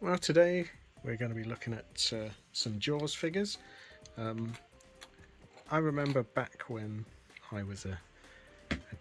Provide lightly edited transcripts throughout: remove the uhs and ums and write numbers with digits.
Well, today we're going to be looking at some Jaws figures. I remember back when I was a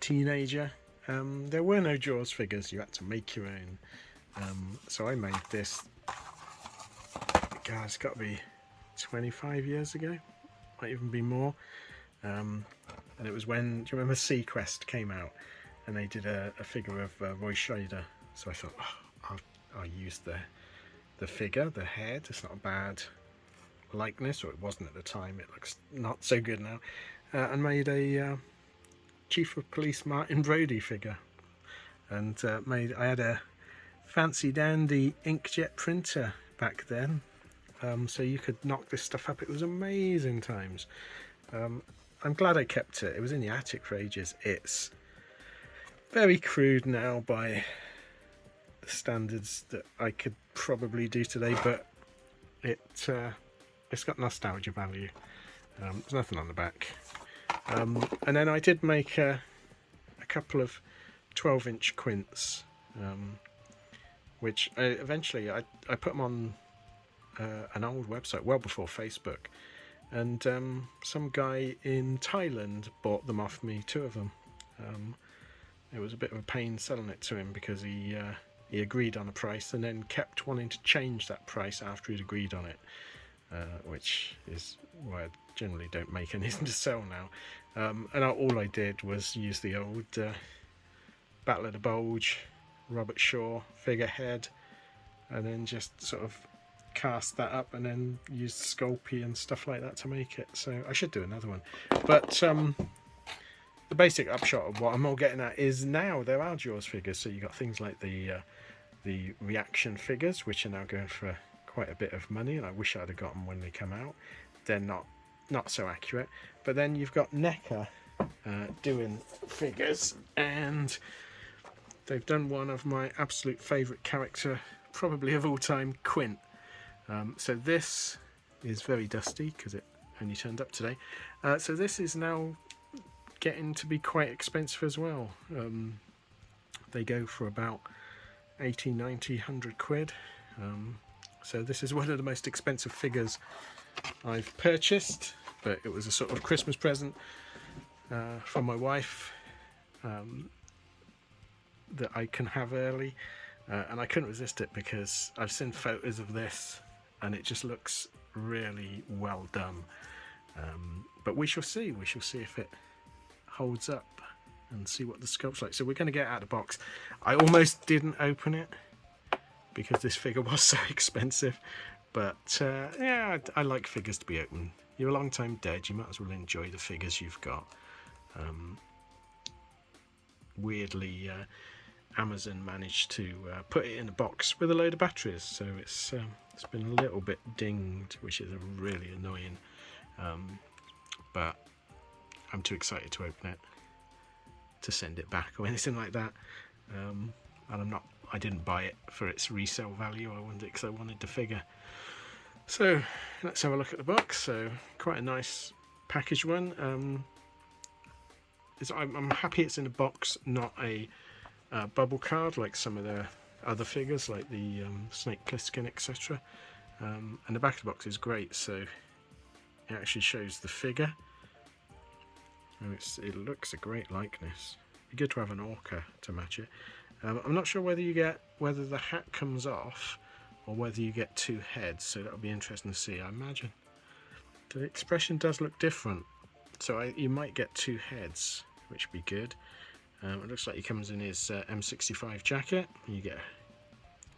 teenager, there were no Jaws figures, you had to make your own. So I made this, it's got to be 25 years ago, might even be more. And it was when, do you remember Sequest came out and they did a figure of Roy Scheider. So I thought, I'll use the figure, the head. It's not a bad likeness, or it wasn't at the time. It looks not so good now. And made a Chief of Police Martin Brodie figure. And I had a fancy dandy inkjet printer back then, so you could knock this stuff up. It was amazing times. I'm glad I kept it. It was in the attic for ages. It's very crude now by the standards that I could probably do today, but it's got nostalgia value. There's nothing on the back. And then I did make a couple of 12-inch Quints, which eventually I put them on an old website well before Facebook, and some guy in Thailand bought them off me, 2 of them. It was a bit of a pain selling it to him because he agreed on a price and then kept wanting to change that price after he'd agreed on it, which is why I generally don't make anything to sell now. And all I did was use the old Battle of the Bulge Robert Shaw figurehead, and then just sort of cast that up and then used Sculpey and stuff like that to make it. So I should do another one, but the basic upshot of what I'm all getting at is now there are Jaws figures. So you got things like the reaction figures, which are now going for quite a bit of money, and I wish I'd have got them when they come out. They're not so accurate. But then you've got NECA doing figures, and they've done one of my absolute favourite character, probably of all time, Quint. So this is very dusty because it only turned up today. So this is now getting to be quite expensive as well. They go for about 80, 90, 100 quid. So this is one of the most expensive figures I've purchased, but it was a sort of Christmas present from my wife that I can have early, and I couldn't resist it because I've seen photos of this and it just looks really well done. But we shall see if it holds up and see what the sculpt's like. So we're going to get out of the box. I almost didn't open it because this figure was so expensive, but yeah, I like figures to be open. You're a long time dead, you might as well enjoy the figures you've got. Weirdly, Amazon managed to put it in a box with a load of batteries, so it's been a little bit dinged, which is really annoying, but I'm too excited to open it to send it back or anything like that. And I didn't buy it for its resale value. I wanted it because I wanted the figure. So let's have a look at the box. So quite a nice packaged one. I'm happy it's in a box, not a bubble card like some of the other figures, like the Snake Plissken, etc. And the back of the box is great, so it actually shows the figure, and it looks a great likeness. It'd be good to have an orca to match it. I'm not sure whether the hat comes off or whether you get 2 heads, so that'll be interesting to see. I imagine the expression does look different, so you might get 2 heads, which would be good. It looks like he comes in his M65 jacket. You get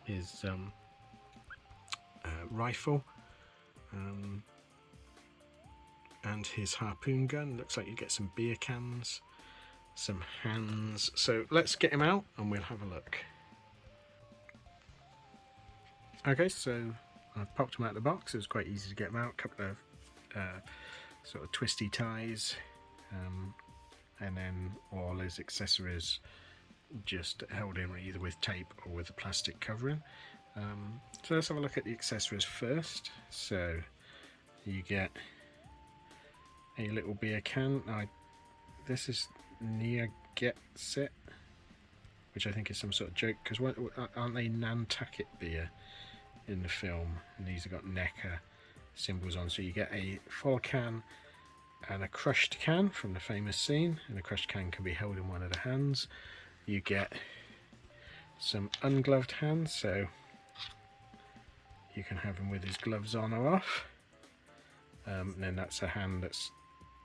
his rifle and his harpoon gun. Looks like you get some beer cans, some hands. So let's get him out and we'll have a look. Okay, so I've popped him out of the box. It was quite easy to get him out. A couple of sort of twisty ties, and then all those accessories just held in either with tape or with a plastic covering. So let's have a look at the accessories first. So you get a little beer can. This is Nia Gets It, which I think is some sort of joke, because aren't they Nantucket beer in the film, and these have got NECA symbols on. So you get a full can and a crushed can from the famous scene, and the crushed can can be held in one of the hands. You get some ungloved hands, so you can have him with his gloves on or off. And then that's a hand that's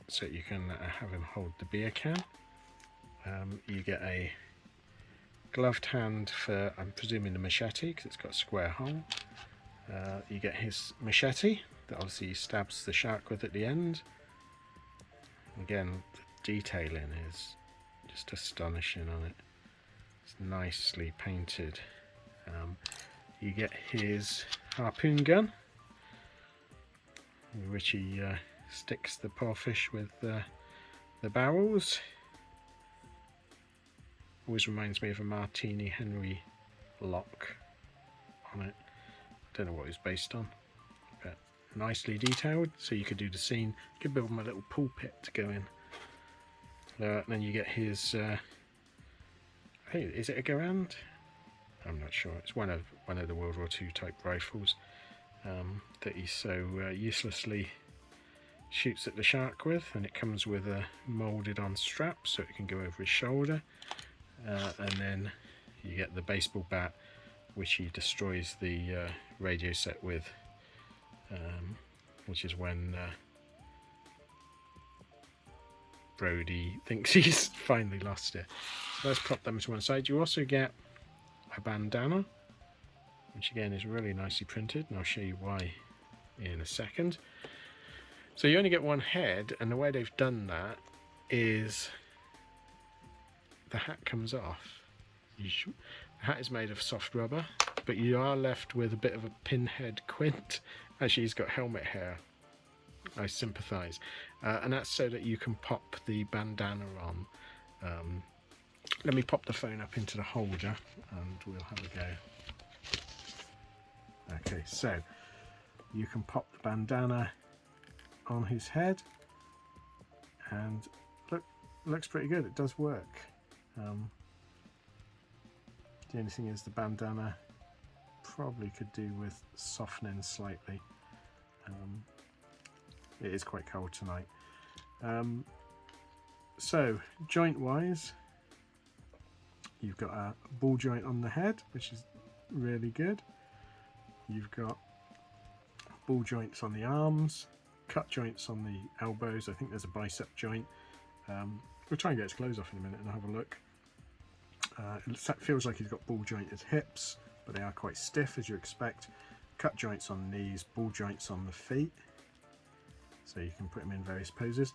so you can have him hold the beer can. You get a gloved hand for, I'm presuming, the machete, because it's got a square hole. You get his machete that obviously he stabs the shark with at the end. Again, the detailing is just astonishing on it. It's nicely painted. You get his harpoon gun, with which he sticks the poor fish with the barrels. Always reminds me of a Martini Henry lock on it. Don't know what it's based on, but nicely detailed. So you could do the scene. You could build him a little pulpit to go in. Then you get his. Hey, is it a Garand? I'm not sure. It's one of the World War II type rifles that he so uselessly shoots at the shark with, and it comes with a moulded on strap so it can go over his shoulder. And then you get the baseball bat, which he destroys the radio set with, which is when Brody thinks he's finally lost it. So let's prop them to one side. You also get a bandana, which again is really nicely printed, and I'll show you why in a second. So you only get one head, and the way they've done that is the hat comes off. The hat is made of soft rubber, but you are left with a bit of a pinhead Quint. Actually, he's got helmet hair. I sympathise. And that's so that you can pop the bandana on. Let me pop the phone up into the holder and we'll have a go. Okay, so you can pop the bandana on his head, and look, looks pretty good. It does work. The only thing is the bandana probably could do with softening slightly. It is quite cold tonight. So joint wise, you've got a ball joint on the head, which is really good. You've got ball joints on the arms, cut joints on the elbows. I think there's a bicep joint. We'll try and get his clothes off in a minute and have a look. It feels like he's got ball jointed hips, but they are quite stiff as you expect. Cut joints on the knees, ball joints on the feet, so you can put him in various poses.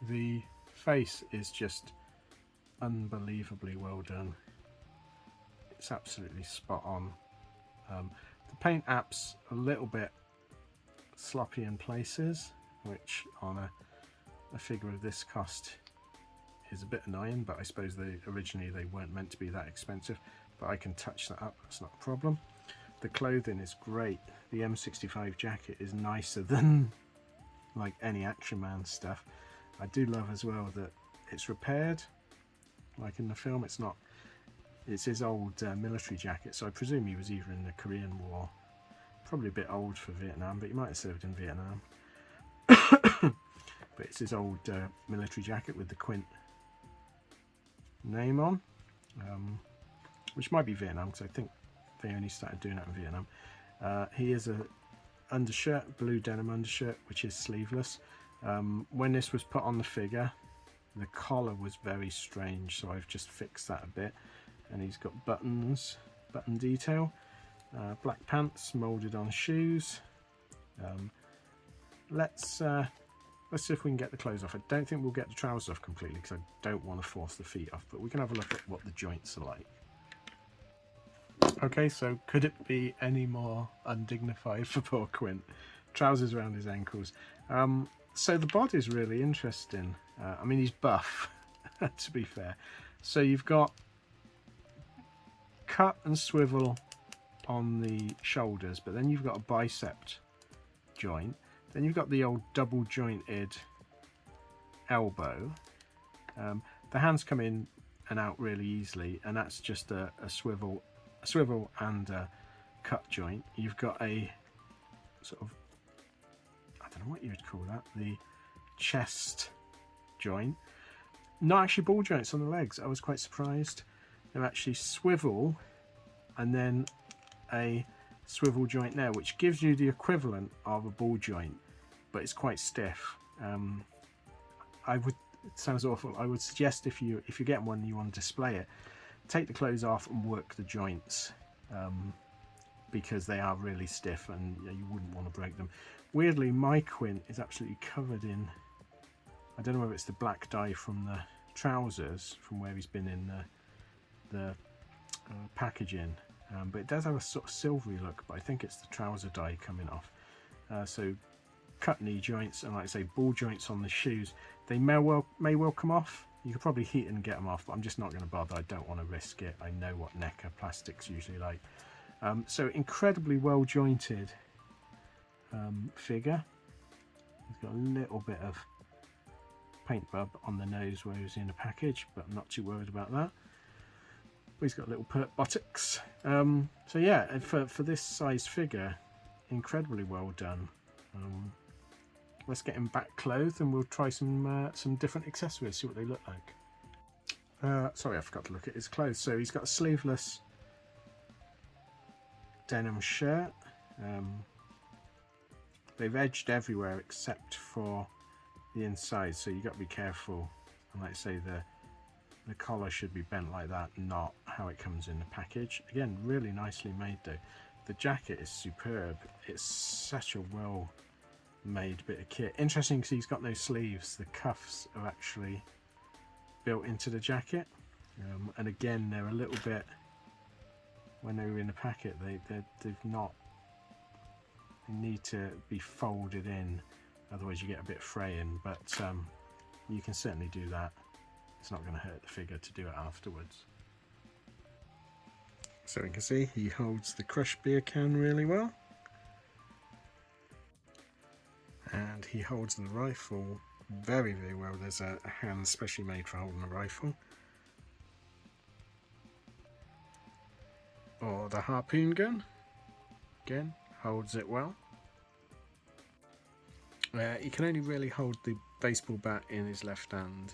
The face is just unbelievably well done. It's absolutely spot on. The paint app's a little bit sloppy in places, which on a figure of this cost is a bit annoying, but I suppose originally they weren't meant to be that expensive, but I can touch that up, that's not a problem. The clothing is great. The M65 jacket is nicer than like any Action Man stuff. I do love as well that it's repaired, like in the film. It's his old military jacket, so I presume he was either in the Korean War, probably a bit old for Vietnam, but he might have served in Vietnam. But it's his old military jacket with the Quint name on, which might be Vietnam, because I think they only started doing that in Vietnam. He is a undershirt, blue denim undershirt, which is sleeveless. When this was put on the figure, the collar was very strange, so I've just fixed that a bit. And he's got buttons, button detail, black pants, moulded on shoes. Let's see if we can get the clothes off. I don't think we'll get the trousers off completely because I don't want to force the feet off, but we can have a look at what the joints are like. Okay, so could it be any more undignified for poor Quint? Trousers around his ankles. So the body's really interesting. I mean, he's buff, to be fair. So you've got cut and swivel on the shoulders, but then you've got a bicep joint. Then you've got the old double jointed elbow. The hands come in and out really easily, and that's just a swivel and cut joint. You've got a sort of, I don't know what you would call that, the chest joint. Not actually ball joints on the legs. I was quite surprised. They're actually swivel and then a swivel joint there, which gives you the equivalent of a ball joint, but it's quite stiff. It sounds awful. I would suggest if you're getting one and you want to display it, take the clothes off and work the joints, because they are really stiff and you wouldn't want to break them. Weirdly, my Quint is absolutely covered in, I don't know whether it's the black dye from the trousers from where he's been in the packaging, but it does have a sort of silvery look, but I think it's the trouser dye coming off. So cut knee joints, and like I say, ball joints on the shoes. They may well come off. You could probably heat and get them off, but I'm just not going to bother. I don't want to risk it. I know what NECA plastics usually like. So incredibly well jointed figure. He's got a little bit of paint bub on the nose where he was in the package, but I'm not too worried about that. He's got little pert buttocks. So yeah, for this size figure, incredibly well done. Let's get him back clothed and we'll try some different accessories, see what they look like. Sorry, I forgot to look at his clothes. So he's got a sleeveless denim shirt. They've edged everywhere except for the inside, so you've got to be careful. And like I say, the collar should be bent like that, not how it comes in the package. Again, really nicely made though. The jacket is superb. It's such a well made bit of kit. Interesting because he's got no sleeves. The cuffs are actually built into the jacket, and again they're a little bit, when they were in the packet, they've not, they need to be folded in, otherwise you get a bit fraying, but you can certainly do that. It's not going to hurt the figure to do it afterwards. So you can see he holds the crushed beer can really well, and he holds the rifle very, very well. There's a hand specially made for holding a rifle. Or the harpoon gun, again, holds it well. He can only really hold the baseball bat in his left hand.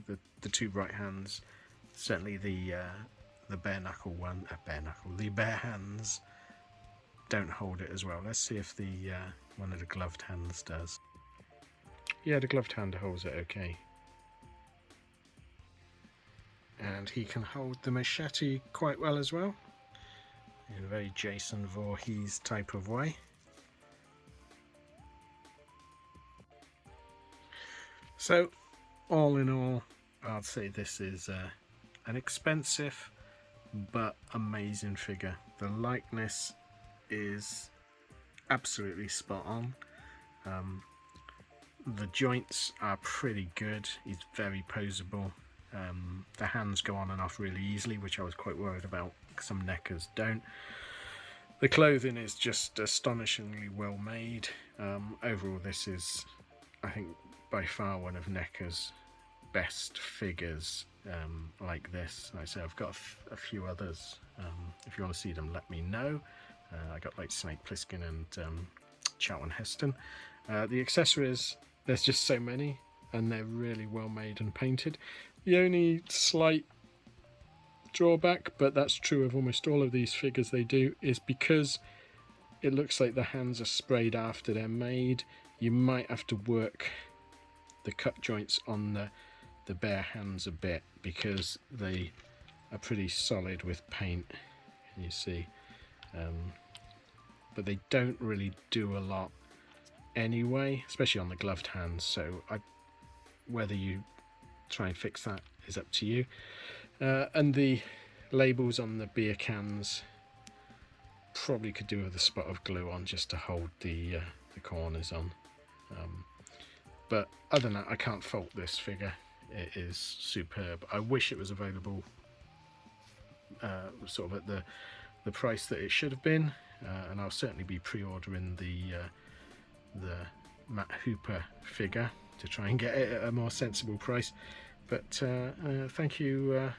The two right hands, certainly the bare knuckle one, the bare hands don't hold it as well. Let's see if the one of the gloved hands does. Yeah, the gloved hand holds it okay. And he can hold the machete quite well as well, in a very Jason Voorhees type of way. So, all in all, I'd say this is an expensive but amazing figure. The likeness is absolutely spot on. The joints are pretty good. He's very poseable. The hands go on and off really easily, which I was quite worried about. Some NECAs don't. The clothing is just astonishingly well made. Overall, this is, I think, by far one of NECA's best figures like this. Like I say, I've got a few others. If you want to see them, let me know. I got like Snake Plissken and Charlton Heston. The accessories, there's just so many, and they're really well made and painted. The only slight drawback, but that's true of almost all of these figures they do, is because it looks like the hands are sprayed after they're made, you might have to work the cut joints on the bare hands a bit, because they are pretty solid with paint, you see. But they don't really do a lot anyway, especially on the gloved hands, so whether you try and fix that is up to you. And the labels on the beer cans probably could do with a spot of glue on just to hold the corners on. But other than that, I can't fault this figure. It is superb. I wish it was available sort of at the price that it should have been, and I'll certainly be pre-ordering the Matt Hooper figure to try and get it at a more sensible price. But thank you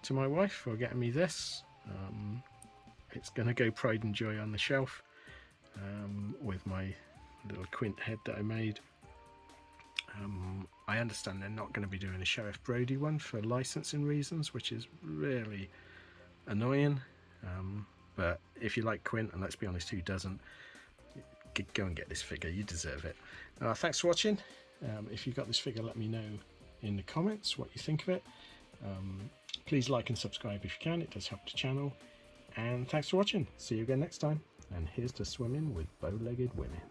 to my wife for getting me this. It's going to go pride and joy on the shelf with my little Quint head that I made. I understand they're not going to be doing a Sheriff Brody one for licensing reasons, which is really annoying. But if you like Quint, and let's be honest, who doesn't, go and get this figure, you deserve it. Thanks for watching. If you got this figure, let me know in the comments what you think of it. Please like and subscribe if you can, it does help the channel. And thanks for watching. See you again next time. And here's to swimming with bow-legged women.